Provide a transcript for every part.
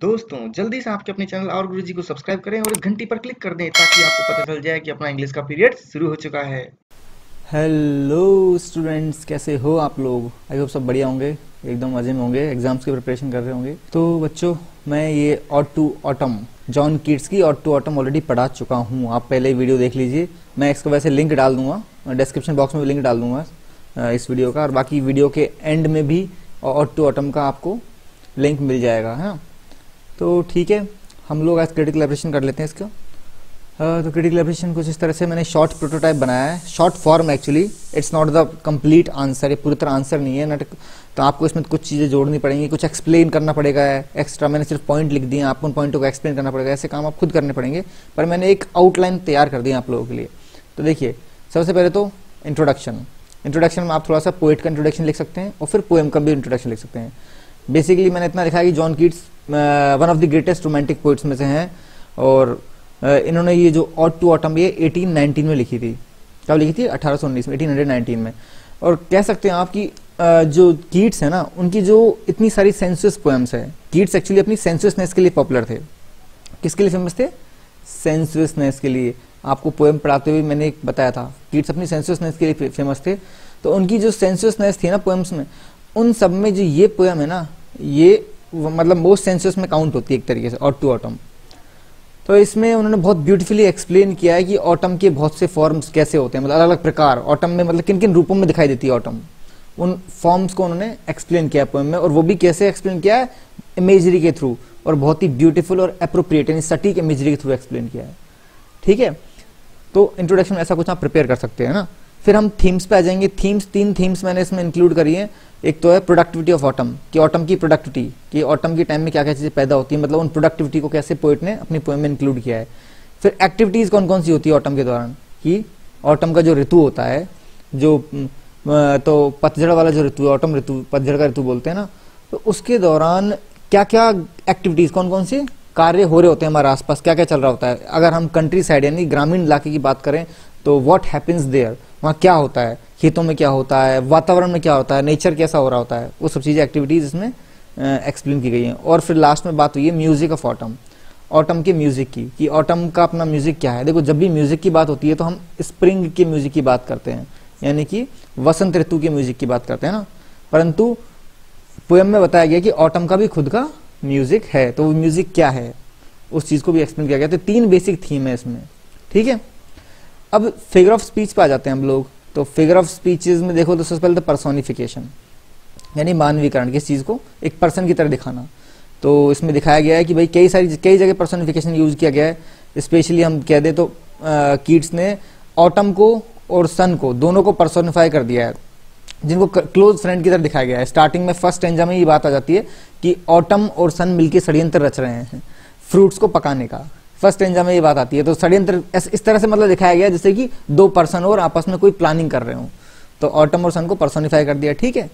दोस्तों जल्दी से आपके अपने चैनल और गुरुजी को सब्सक्राइब करें और घंटी पर क्लिक कर दें ताकि आपको पता चल जाए कि अपना इंग्लिश का पीरियड शुरू हो चुका है। हेलो स्टूडेंट्स, कैसे हो आप लोग? आई होप सब बढ़िया होंगे, एकदम मजे में होंगे, एग्जाम्स की प्रिपरेशन कर रहे होंगे। तो बच्चों, मैं ये ode to autumn, John Keats की ऑड टू ऑटम ऑलरेडी पढ़ा चुका हूँ। आप पहले वीडियो देख लीजिए। मैं इसको वैसे लिंक डाल दूंगा, डिस्क्रिप्शन बॉक्स में भी लिंक डाल दूंगा इस वीडियो का, और बाकी वीडियो के एंड में भी ऑड टू ऑटम का आपको लिंक मिल जाएगा, है ना। तो ठीक है, हम लोग आज क्रिटिकल एप्रेशन कर लेते हैं इसका। तो क्रिटिकल एप्रेशन कुछ इस तरह से मैंने शॉर्ट प्रोटोटाइप बनाया है, short form. Actually it's not the complete answer, ये पूरी तरह आंसर नहीं है ना। तो आपको इसमें कुछ चीज़ें जोड़नी पड़ेंगी, कुछ एक्सप्लेन करना पड़ेगा एक्स्ट्रा। मैंने सिर्फ पॉइंट लिख दिए, आपको उन पॉइंटों को एक्सप्लेन करना पड़ेगा। ऐसे काम आप खुद करने पड़ेंगे, पर मैंने एक आउटलाइन तैयार कर दी आप लोगों के लिए। तो देखिए, सबसे पहले तो इंट्रोडक्शन में आप थोड़ा सा पोएट का इंट्रोडक्शन लिख सकते हैं और फिर पोएम का भी इंट्रोडक्शन लिख सकते हैं। बेसिकली मैंने इतना लिखा है कि John Keats one of the greatest romantic poets में से हैं, और इन्होंने ये जो ऑड टू ऑटम ये 1819 में लिखी थी। कब लिखी थी? 1819 में, 1819 में। और कह सकते हैं आप कि जो कीट्स है ना, उनकी जो इतनी सारी सेंसुअस पोएम्स है, कीट्स एक्चुअली अपनी सेंसुअसनेस के लिए पॉपुलर थे। किसके लिए फेमस थे? सेंसुअसनेस के लिए। आपको पोएम पढ़ाते हुए मैंने बताया था, कीट्स अपनी सेंसुअसनेस के लिए फेमस थे। तो उनकी जो सेंसुअसनेस थी ना पोएम्स में, उन सब में जो ये पोएम है ना, ये मतलब मोस्ट सेंसुअस में काउंट होती है एक तरीके से, ऑड टू ऑटम। तो इसमें उन्होंने बहुत ब्यूटीफुली एक्सप्लेन किया है कि ऑटम के बहुत से फॉर्म्स कैसे होते हैं, मतलब अलग अलग प्रकार ऑटम में, मतलब किन किन रूपों में दिखाई देती है ऑटम। उन फॉर्म्स को उन्होंने एक्सप्लेन किया पोएम में, और वो भी कैसे एक्सप्लेन किया है? इमेजरी के थ्रू, और बहुत ही ब्यूटीफुल और अप्रोप्रिएट यानी सटीक इमेजरी के थ्रू एक्सप्लेन किया है। ठीक है, तो इंट्रोडक्शन ऐसा कुछ आप प्रिपेयर कर सकते हैं ना। फिर हम थीम्स पे आ जाएंगे। तीन थीम्स मैंने इसमें इंक्लूड करी है। एक तो है प्रोडक्टिविटी ऑफ ऑटम, कि ऑटम की प्रोडक्टिविटी, कि ऑटम के टाइम में क्या क्या चीजें पैदा होती है, मतलब उन प्रोडक्टिविटी को कैसे पोएट ने अपनी पोएम में इंक्लूड किया है। फिर एक्टिविटीज कौन कौन सी होती है ऑटम के दौरान, कि ऑटम का जो ऋतु होता है, जो तो पतझड़ वाला जो ऋतु है, ऑटम ऋतु, पतझड़ का ऋतु बोलते हैं ना, तो उसके दौरान क्या क्या एक्टिविटीज, कौन कौन से कार्य हो रहे होते हैं हमारे आसपास, क्या क्या चल रहा होता है। अगर हम कंट्री साइड यानी ग्रामीण इलाके की बात करें तो व्हाट हैपेंस देयर, वहाँ क्या होता है, खेतों में क्या होता है, वातावरण में क्या होता है, नेचर कैसा हो रहा होता है, वो सब चीजें एक्टिविटीज इसमें एक्सप्लेन की गई हैं। और फिर लास्ट में बात हुई है म्यूजिक ऑफ ऑटम, ऑटम के म्यूजिक की, कि ऑटम का अपना म्यूजिक क्या है। देखो, जब भी म्यूजिक की बात होती है तो हम स्प्रिंग के म्यूजिक की बात करते हैं, यानी कि वसंत ऋतु के म्यूजिक की बात करते हैं ना, परंतु पोएम में बताया गया कि ऑटम का भी खुद का म्यूजिक है। तो वो म्यूजिक क्या है, उस चीज को भी एक्सप्लेन किया गया। तो 3 बेसिक थीम है इसमें। ठीक है, अब फिगर ऑफ स्पीच पे आ जाते हैं हम लोग। तो फिगर ऑफ स्पीचेस में देखो तो सबसे पहले तो पर्सोनिफिकेशन, यानी मानवीकरण, किस चीज को एक पर्सन की तरह दिखाना। तो इसमें दिखाया गया है कि भाई कई जगह पर्सोनिफिकेशन यूज किया गया है। स्पेशली हम कह दे तो कीट्स ने ऑटम को और सन को, दोनों को पर्सोनिफाई कर दिया है, जिनको क्लोज फ्रेंड की तरह दिखाया गया है। स्टार्टिंग में फर्स्ट स्टैंजा में ये बात आ जाती है कि ऑटम और सन मिलकर षड्यंत्र रच रहे हैं फ्रूट्स को पकाने का। फर्स्ट स्टैंजा में ये बात आती है। तो षड्यंत्र इस तरह से मतलब दिखाया गया जैसे कि 2 पर्सन और आपस में कोई प्लानिंग कर रहे हो। तो ऑटम और सन को पर्सोनिफाई कर दिया। ठीक है,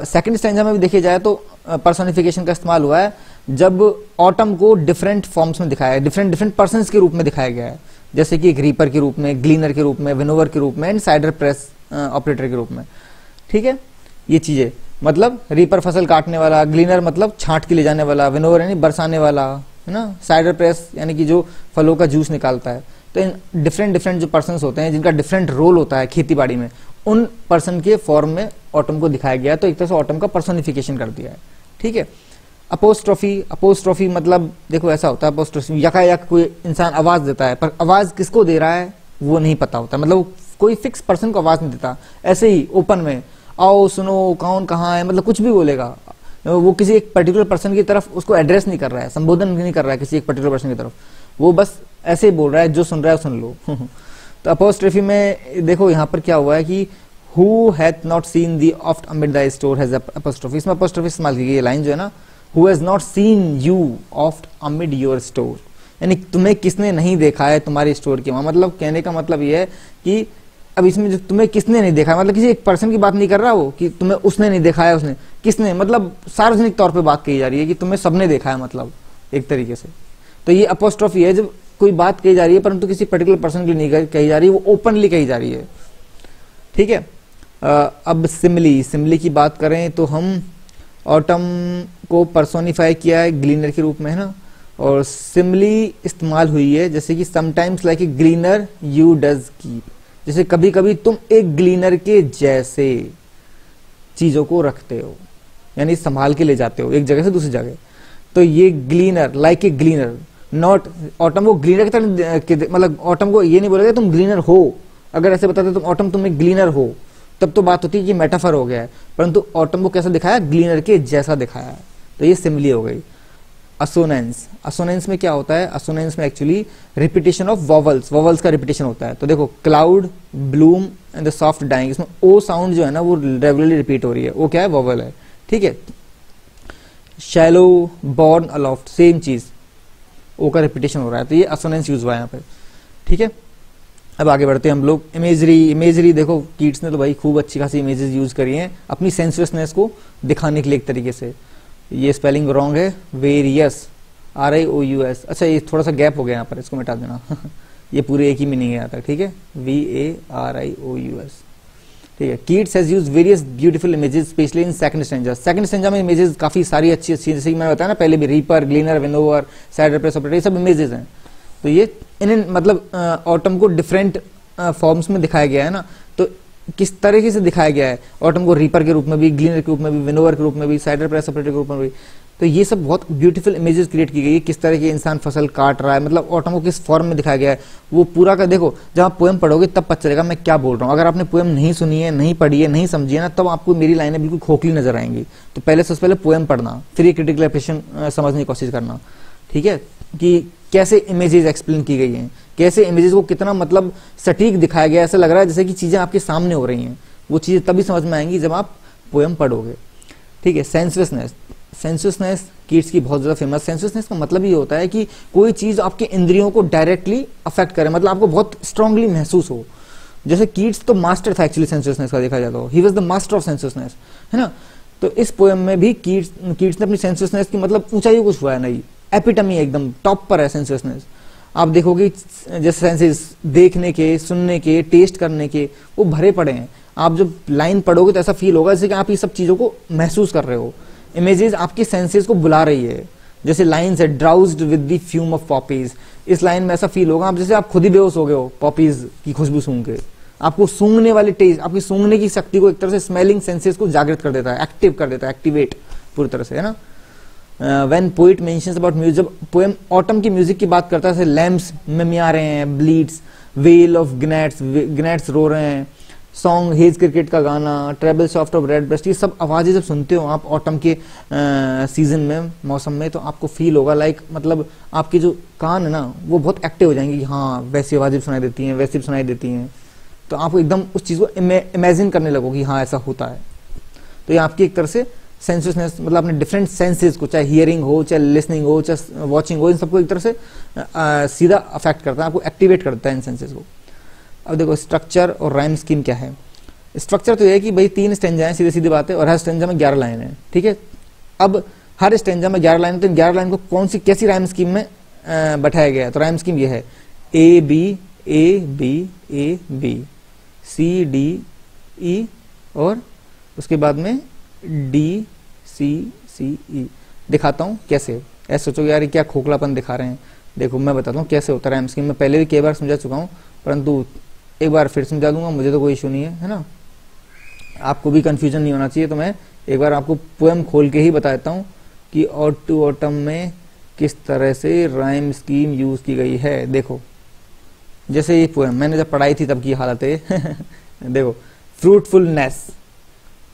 सेकंड स्टैंजा में भी देखा जाए तो पर्सोनिफिकेशन का इस्तेमाल हुआ है जब ऑटम को डिफरेंट फॉर्म्स में दिखाया है, डिफरेंट पर्सन्स के रूप में दिखाया गया है, जैसे कि एक रीपर के रूप में, ग्लीनर के रूप में, विनोवर के रूप में, एंड साइडर प्रेस ऑपरेटर के रूप में। ठीक है, ये चीजें मतलब रीपर फसल काटने वाला, ग्लीनर मतलब छांट के ले जाने वाला, विनोवर यानी बरसाने वाला, है ना, साइडर प्रेस यानी कि जो फलों का जूस निकालता है। तो इन डिफरेंट जो पर्सन्स होते हैं जिनका डिफरेंट रोल होता है खेती बाड़ी में, उन पर्सन के फॉर्म में ऑटम को दिखाया गया। तो एक तरह से ऑटम का पर्सोनिफिकेशन कर दिया है। ठीक है, अपोस्ट्रोफी मतलब देखो ऐसा होता है, अपोस्ट्रोफी यकायक कोई इंसान आवाज देता है, पर आवाज किसको दे रहा है वो नहीं पता होता, मतलब कोई फिक्स पर्सन को आवाज नहीं देता। ऐसे ही ओपन में आओ सुनो कौन कहाँ है, मतलब कुछ भी बोलेगा, वो किसी एक पर्टिकुलर पर्सन की तरफ उसको एड्रेस नहीं कर रहा है, संबोधन नहीं कर रहा है किसी एक पर्टिकुलर पर्सन की तरफ, वो बस ऐसे ही बोल रहा है, जो सुन रहा है सुन लो। तो अपोस्ट्रोफी में देखो यहाँ पर क्या हुआ है कि who hath not seen the oft amid the store has apostrophe, इसमें अपोस्ट्रोफी इस्तेमाल की गई है। लाइन जो है ना, who has not seen you oft amid your store, यानी तुम्हें किसने नहीं देखा है तुम्हारे स्टोर के वहां। मतलब कहने का मतलब ये है कि अब इसमें जो तुम्हें किसने नहीं देखा है, मतलब किसी एक पर्सन की बात नहीं कर रहा वो कि तुम्हें उसने नहीं देखा है, उसने किसने, मतलब सार्वजनिक तौर पे बात कही जा रही है कि तुम्हें सबने देखा है, मतलब एक तरीके से। तो ये अपोस्ट्रोफी है जब कोई बात कही जा रही है परंतु किसी पर्टिकुलर पर्सन के लिए नहीं कही जा रही है, वो ओपनली कही जा रही है। ठीक है, अब सिमली की बात करें तो हम ऑटम को पर्सोनिफाई किया है ग्लीनर के रूप में, है ना, और सिमिली इस्तेमाल हुई है, जैसे कि sometimes like a ग्लीनर you does keep, जैसे कभी कभी तुम एक ग्लीनर के जैसे चीजों को रखते हो, यानी संभाल के ले जाते हो एक जगह से दूसरी जगह। तो ये ग्लीनर, लाइक ए ग्लीनर, नॉट ऑटम को ग्लीनर की तरह, मतलब ऑटम को ये नहीं बोलेगा तुम ग्लीनर हो। अगर ऐसे बताते तुम ऑटम तुम एक ग्लीनर हो, तब तो बात होती है कि मेटाफर हो गया है, परंतु ऑटम को कैसा दिखाया, ग्लीनर के जैसा दिखाया है, तो ये सिमिली हो गई। असोनेंस, असोनेंस में क्या होता है, असोनेंस में actually repetition of vowels, vowels का रिपीटेशन होता है। तो देखो cloud, bloom and the soft dying, इसमें ओ साउंड जो है ना वो रेगुलरली रिपीट हो रही है, वो क्या है, वॉवल है, ठीक है। शैलो, बॉर्न अलॉफ्ट, सेम चीज, ओ का रिपीटेशन हो रहा है, तो ये असोनेंस यूज हुआ है यहाँ पे, ठीक है। अब आगे बढ़ते हैं हम लोग। इमेजरी, इमेजरी देखो कीट्स ने तो भाई खूब अच्छी खासी इमेजेस यूज करी हैं अपनी सेंसुअसनेस को दिखाने के लिए एक तरीके से। ये स्पेलिंग रॉन्ग है, वेरियस, RIOUS, अच्छा ये थोड़ा सा गैप हो गया यहाँ पर, इसको मिटा देना ये पूरे एक ही मीनिंग है यहाँ तक, ठीक है, VARIOUS, ठीक है। Keats has used various beautiful images specially in second stanza. Second stanza में इमेजेस काफी सारी अच्छी अच्छी, जैसे कि मैंने बताया ना पहले भी, reaper, ग्लीनर, winnower, cider press operator, ये सब इमेजेस हैं। तो ये इन मतलब ऑटम को डिफरेंट फॉर्म्स में दिखाया गया है ना, तो किस तरीके से दिखाया गया है ऑटम को, रीपर के रूप में भी, ग्लीनर के रूप में भी, विनोवर के रूप में भी, साइडर प्रेस ऑपरेटर के रूप में भी। तो ये सब बहुत ब्यूटीफुल इमेजेस क्रिएट की गई है, किस तरह के इंसान फसल काट रहा है, मतलब ऑटम को किस फॉर्म में दिखाया गया है वो पूरा का। देखो जब आप पोएम पढ़ोगे तब पता चलेगा मैं क्या बोल रहा हूँ। अगर आपने पोएम नहीं सुनी है, नहीं पढ़ी है, नहीं समझी है ना, तब आपको मेरी लाइनें बिल्कुल खोखली नजर आएंगी। तो पहले सबसे पहले पोएम पढ़ना, फिर ये क्रिटिकल एप्रिसिएशन समझने की कोशिश करना, ठीक है, कि कैसे इमेजेस एक्सप्लेन की गई हैं, कैसे इमेजेस को कितना मतलब सटीक दिखाया गया, ऐसा लग रहा है जैसे कि चीजें आपके सामने हो रही हैं। वो चीजें तभी समझ में आएंगी जब आप पोएम पढ़ोगे, ठीक है। सेंसुअसनेस, सेंसुअसनेस कीट्स की बहुत ज्यादा फेमस। सेंसुअसनेस का मतलब ये होता है कि कोई चीज आपके इंद्रियों को डायरेक्टली अफेक्ट करे, मतलब आपको बहुत स्ट्रांगली महसूस हो। जैसे कीट्स तो मास्टर था एक्चुअली सेंसुअसनेस का, देखा जाता हो, he was the master of sensuousness, है ना। तो इस पोएम में भी कीट्स ने अपनी सेंसुअसनेस की मतलब ऊंचाई कुछ हुआ है नहीं, एपिटमी एकदम टॉप पर है सेंसुअसनेस। आप देखोगे जैसे सेंसेस देखने के, सुनने के, टेस्ट करने के, वो भरे पड़े हैं। आप जब लाइन पढ़ोगे तो ऐसा फील होगा जैसे कि आप ये सब चीजों को महसूस कर रहे हो। इमेजेस आपकी सेंसेस को बुला रही है, जैसे लाइन है drowsed with the fume of poppies, इस लाइन में ऐसा फील होगा आप जैसे आप खुद ही बेहोश हो गए हो पॉपीज की खुशबू सूंघ के। आपको सूंघने वाले टेस्ट, आपकी सूंघने की शक्ति को एक तरह से स्मेलिंग सेंसेस को जागृत कर देता है, एक्टिव कर देता है, एक्टिवेट पूरी तरह से, है ना। When poet mentions about music, जब पोएम ऑटम की म्यूजिक की बात करता है, जैसे लैम्प्स मिमिया रहे हैं, bleeds, wail of gnats, gnats रो रहे हैं, सॉन्ग हेज क्रिकेट का गाना, treble soft of redbreast, ये सब आवाजें जब सुनते हो आप ऑटम के सीजन में, मौसम में, तो आपको फील होगा लाइक मतलब आपके जो कान है ना वो बहुत एक्टिव हो जाएंगे कि हाँ वैसी आवाजें सुनाई देती हैं, वैसी सुनाई देती हैं। तो आप एकदम उस चीज को इमेजिन करने लगो कि हाँ ऐसा होता है। तो ये आपकी एक तरह से सेंसुअसनेस, मतलब अपने डिफरेंट सेंसेस को, चाहे हियरिंग हो, चाहे लिसनिंग हो, चाहे वॉचिंग हो, इन सबको एक तरह से सीधा अफेक्ट करता है, आपको एक्टिवेट करता है इन सेंसेस को। अब देखो स्ट्रक्चर और राइम स्कीम क्या है। स्ट्रक्चर तो ये है कि भाई 3 स्टेंजा है, सीधी सीधी बात है, और हर स्टेंजा में 11 लाइन है, ठीक है। अब हर स्टेंजा में 11 लाइन, तो 11 लाइन को कौन सी कैसी राइम स्कीम में बैठाया गया है। तो राइम स्कीम ये है A B A B A B C D E और उसके बाद में D C C E। दिखाता हूँ कैसे, ऐसे सोचोगे यार ये क्या खोखलापन दिखा रहे हैं। देखो मैं बताता हूँ कैसे होता है राइम स्कीम। मैं पहले भी कई बार समझा चुका हूँ, परंतु एक बार फिर समझा दूंगा, मुझे तो कोई इशू नहीं है ना। आपको भी कंफ्यूजन नहीं होना चाहिए, तो मैं एक बार आपको पोएम खोल के ही बता देता हूँ कि ऑट टू ऑटम में किस तरह से राइम स्कीम यूज की गई है। देखो जैसे ये पोएम मैंने जब पढ़ाई थी तब की हालत है देखो फ्रूटफुलनेस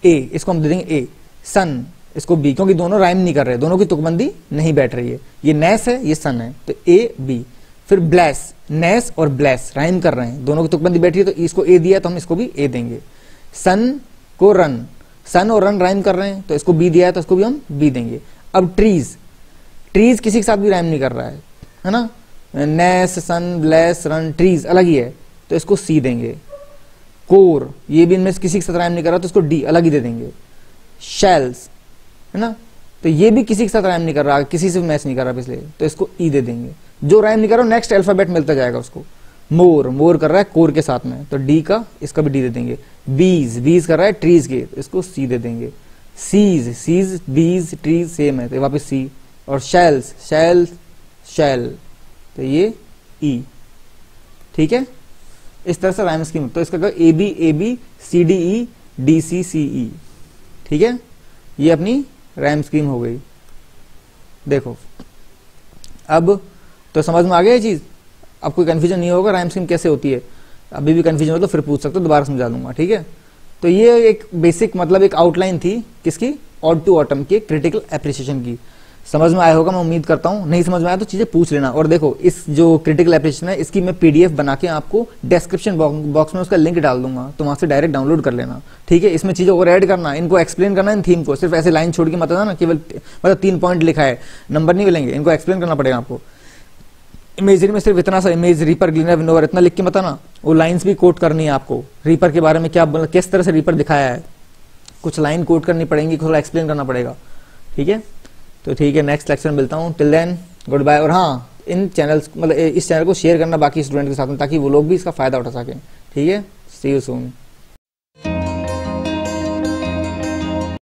ए, इसको हम दे देंगे ए, सन इसको बी, क्योंकि दोनों राइम नहीं कर रहे, दोनों की तुकबंदी नहीं बैठ रही है। ये नेस है, ये सन है, तो ए बी। फिर ब्लेस, नेस और ब्लेस राइम कर रहे हैं, दोनों की तुकबंदी बैठ रही है, तो इसको ए दिया तो हम इसको भी ए देंगे। सन को रन, सन और रन राइम कर रहे हैं, तो इसको बी दिया है तो इसको भी हम बी देंगे। अब ट्रीज, ट्रीज किसी के साथ भी राइम नहीं कर रहा है ना, नेस, सन, ब्लेस, रन, ट्रीज अलग ही है, तो इसको सी देंगे। कोर, ये भी इनमें किसी के साथ राइम नहीं कर रहा, तो इसको डी अलग ही दे देंगे। शेल्स है ना, तो ये भी किसी के साथ राइम नहीं कर रहा, किसी से मैच नहीं कर रहा पिछले, तो इसको ई दे देंगे। जो राइम नहीं कर रहा नेक्स्ट अल्फाबेट मिलता जाएगा उसको। मोर, मोर कर रहा है कोर के साथ में, तो डी का इसका भी डी दे देंगे। बीज, बीज कर रहा है ट्रीज के, तो इसको सी दे देंगे। सीज, सीज बीज ट्रीज सेम है तो वापस सी, और शेल्स, शेल शेल तो ये ई। ठीक है, इस तरह से राइम स्कीम। तो इसका A B A B C D E D C C E. ठीक है, ये अपनी राइम स्कीम हो गई। देखो अब तो समझ में आ गया ये चीज, अब कोई कंफ्यूजन नहीं होगा राइम स्कीम कैसे होती है। अभी भी कंफ्यूजन हो तो फिर पूछ सकते हो, दोबारा समझा दूंगा। ठीक है, तो ये एक बेसिक मतलब एक आउटलाइन थी किसकी, ऑड टू ऑटम के क्रिटिकल एप्रिसिएशन की। समझ में आया होगा मैं उम्मीद करता हूं, नहीं समझ में आया तो चीजें पूछ लेना। और देखो इस जो क्रिटिकल एप्रिसिएशन है इसकी मैं पीडीएफ बना के आपको डिस्क्रिप्शन बॉक्स में उसका लिंक डाल दूंगा, तो वहां से डायरेक्ट डाउनलोड कर लेना। ठीक है, इसमें चीजों को ऐड करना, इनको एक्सप्लेन करना, इन थीम को सिर्फ ऐसे लाइन छोड़ के मत ना, केवल मतलब 3 पॉइंट लिखा है, नंबर नहीं मिलेंगे, इनको एक्सप्लेन करना पड़ेगा आपको। इमेजरी में सिर्फ इतना सा, इमेज रीपर ग्लिनर विंडोवर इतना लिख के मत ना, वो लाइंस भी कोट करनी है आपको, रीपर के बारे में क्या किस तरह से रीपर दिखाया है, कुछ लाइन कोट करनी पड़ेंगी, थोड़ा एक्सप्लेन करना पड़ेगा। ठीक है, तो ठीक है, नेक्स्ट लेक्चर में मिलता हूँ। Till then good bye. और हाँ, इन चैनल्स मतलब इस चैनल को शेयर करना बाकी स्टूडेंट के साथ में, ताकि वो लोग भी इसका फायदा उठा सकें। ठीक है, सी यू सून।